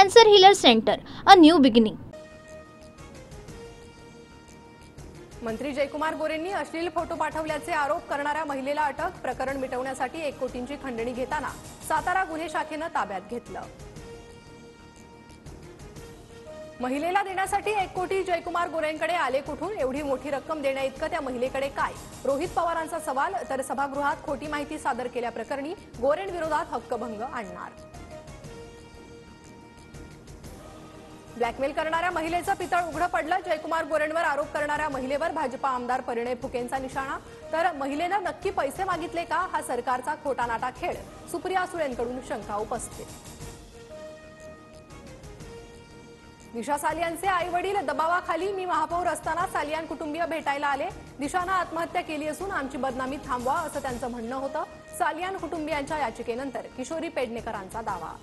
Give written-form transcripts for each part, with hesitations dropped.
Cancer Healer Center, a new beginning. मंत्री जयकुमार गोरेंनी अश्लील photo पाठवल्याचे आरोप करणाऱ्या महिलेला अटक. प्रकरण मिटवण्यासाठी 1 कोटींची खंडणी घेताना सातारा गुन्हे शाखेने ताब्यात घेतलं. महिलेला देण्यासाठी 1 कोटी जयकुमार गोरेंकडे आले कुठून? एवढी मोठी रक्कम देण्याइतकं त्या महिलेकडे काय? रोहित पवारांचा सवाल. तर सभागृहात खोटी माहिती सादर केल्याप्रकरणी गोरेंविरोधात हक्कभंग आणणार. ब्लॅकमेल करणाऱ्या महिलेचं पितळ उघडं पडलं. जयकुमार गोरेंवर आरोप करणाऱ्या महिलेवर भाजपा आमदार परिणय फुकेंचा निशाणा. तर महिलेनं नक्की पैसे मागितले का? हा सरकारचा खोटानाटा खेळ. सुप्रिया सुळेंकडून शंका उपस्थित. दिशा सालियानचे आई-वडील दबावाखाली. मी महापौर असताना सालियान कुटुंबीय भेटायला आले. दिशानं आत्महत्या केली असून आमची बदनामी थांबवा असं त्यांचं म्हणणं होतं. सालियान कुटुंबियांच्या याचिकेनंतर किशोरी पेडणेकरांचा दावा.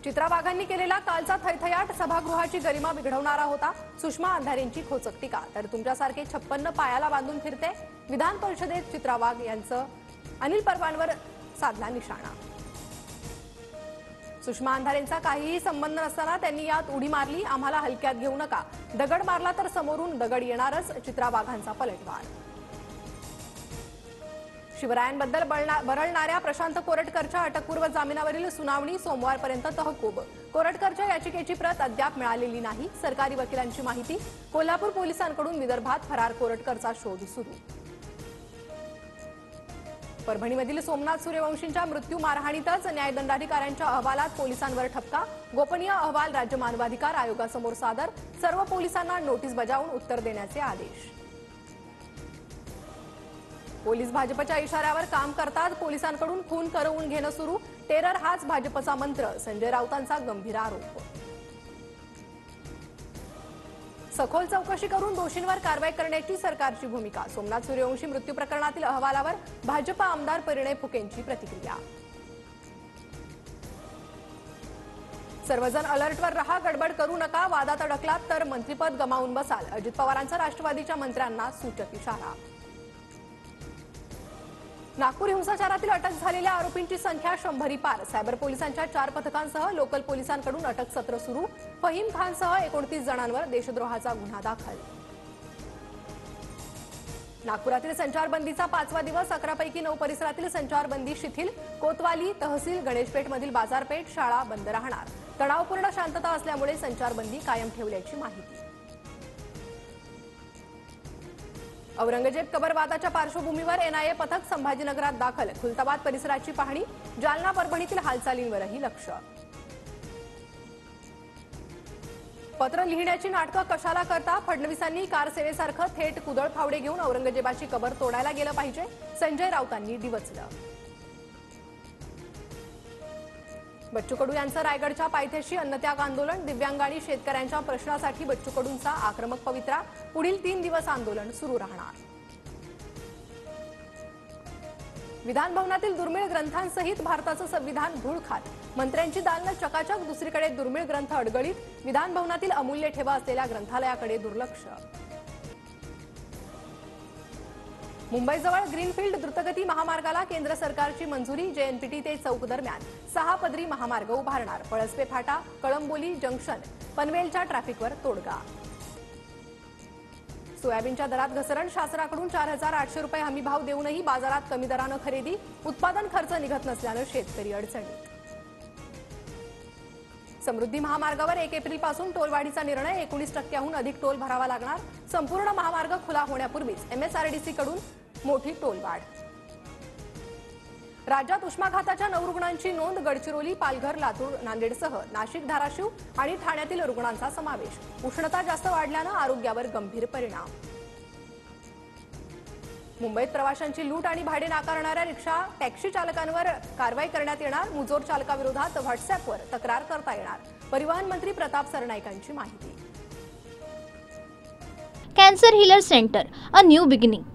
चित्रा वाघांनी केलेला कालचा थैथयाट सभागृहाची गरिमा बिघडवणारा होता. सुषमा अंधारेंची खोचक टीका. तर तुमच्यासारखे 56 पायाला बांधून फिरते. विधान परिषदेत चित्रा वाघ यांचं अनिल परबांवर साधला निशाणा. सुषमा अंधारेंचा काहीही संबंध नसताना त्यांनी यात उडी मारली. आम्हाला हलक्यात घेऊ नका. दगड मारला तर समोरून दगड येणारच. चित्रा वाघांचा पलटवार. शिवरायांबद्दल बरळणाऱ्या प्रशांत कोरटकरच्या अटकपूर्व जामिनावरील सुनावणी सोमवारपर्यंत तहकूब. कोरटकरच्या याचिकेची प्रत अद्याप मिळालेली नाही. सरकारी वकिलांची माहिती. कोल्हापूर पोलिसांकडून विदर्भात फरार कोरटकरचा शोध सुरू. परभणीमधील सोमनाथ सूर्यवंशींच्या मृत्यू मारहाणीतच न्यायदंडाधिकाऱ्यांच्या अहवालात पोलिसांवर ठपका. गोपनीय अहवाल राज्य मानवाधिकार आयोगासमोर सादर. सर्व पोलिसांना नोटीस बजावून उत्तर देण्याचे आदेश. पोलीस भाजपच्या इशाऱ्यावर काम करतात. पोलिसांकडून खून करवून घेणं सुरू. टेरर हाच भाजपचा मंत्र. संजय राऊतांचा गंभीर आरोप. सखोल चौकशी करून दोषींवर कारवाई करण्याची सरकारची भूमिका. सोमनाथ सूर्यवंशी मृत्यू प्रकरणातील अहवालावर भाजपा आमदार परिणय फुकेंची प्रतिक्रिया. सर्वजण अलर्टवर रहा. गडबड करू नका. वादात अडकलात तर मंत्रिपद गमावून बसाल. अजित पवारांचा राष्ट्रवादीच्या मंत्र्यांना सूचक इशारा. नागपूर हिंसाचारातील अटक झालेल्या आरोपींची संख्या 100 पार. सायबर पोलिसांच्या 4 पथकांसह लोकल पोलिसांकडून अटक सत्र सुरू. फहीम खानसह 29 जणांवर देशद्रोहाचा गुन्हा दाखल. नागपुरातील संचारबंदीचा 5वा दिवस. 11 पैकी 9 परिसरातील संचारबंदी शिथिल. कोतवाली, तहसील, गणेशपेठमधील बाजारपेठ, शाळा बंद राहणार. तणावपूर्ण शांतता असल्यामुळे संचारबंदी कायम ठेवल्याची माहिती. औरंगजेब कबर वादाच्या पार्श्वभूमीवर एनआयए पथक संभाजीनगरात दाखल. खुलताबाद परिसराची पाहणी. जालना परभणीतील हालचालींवरही लक्ष. पत्र लिहिण्याची नाटकं कशाला करता? फडणवीसांनी कारसेवेसारखं थेट कुदळ फावडे घेऊन औरंगजेबाची कबर तोडायला गेलं पाहिजे. संजय राऊतांनी डिवचलं. बच्चू कडू यांचं रायगडच्या पायथ्याशी अन्नत्याग आंदोलन. दिव्यांग आणि शेतकऱ्यांच्या प्रश्नासाठी बच्चू कडूंचा आक्रमक पवित्रा. पुढील 3 दिवस आंदोलन सुरू राहणार. विधान भवनातील दुर्मिळ ग्रंथांसहित भारताचं संविधान धूळ खात. मंत्र्यांची दालनं चकाचक. दुसरीकडे दुर्मिळ ग्रंथ अडगळीत. विधान भवनातील अमूल्य ठेवा असलेल्या ग्रंथालयाकडे दुर्लक्ष. मुंबईजवळ ग्रीनफील्ड द्रुतगती महामार्गाला केंद्र सरकारची मंजुरी. जेएनपीटी ते चौक दरम्यान 6 पदरी महामार्ग उभारणार. पळसपे फाटा, कळंबोली जंक्शन, पनवेलच्या ट्रॅफिकवर तोडगा. सोयाबीनच्या दरात घसरण. शासनाकडून 4,800 रुपये हमीभाव देऊनही बाजारात कमी दरानं खरेदी. उत्पादन खर्च निघत नसल्यानं शेतकरी अडचणीत. समृद्धी महामार्गावर 1 एप्रिलपासून टोलवाढीचा निर्णय. 19% अधिक टोल भरावा लागणार. संपूर्ण महामार्ग खुला होण्यापूर्वीच एमएसआरडीसीकडून मोठी टोलवाढ. राज्यात उष्माघाताच्या 9 रुग्णांची नोंद. गडचिरोली, पालघर, लातूर, नांदेडसह नाशिक, धाराशिव आणि ठाण्यातील रुग्णांचा समावेश. उष्णता जास्त वाढल्यानं आरोग्यावर गंभीर परिणाम. मुंबईत प्रवाशांची लूट आणि भाडे नाकारणाऱ्या रिक्षा टॅक्सी चालकांवर कारवाई करण्यात येणार. मुजोर चालकाविरोधात व्हॉट्सअॅपवर तक्रार करता येणार. परिवहन मंत्री प्रताप सरनाईकांची माहिती. Cancer Healer Center, a new beginning.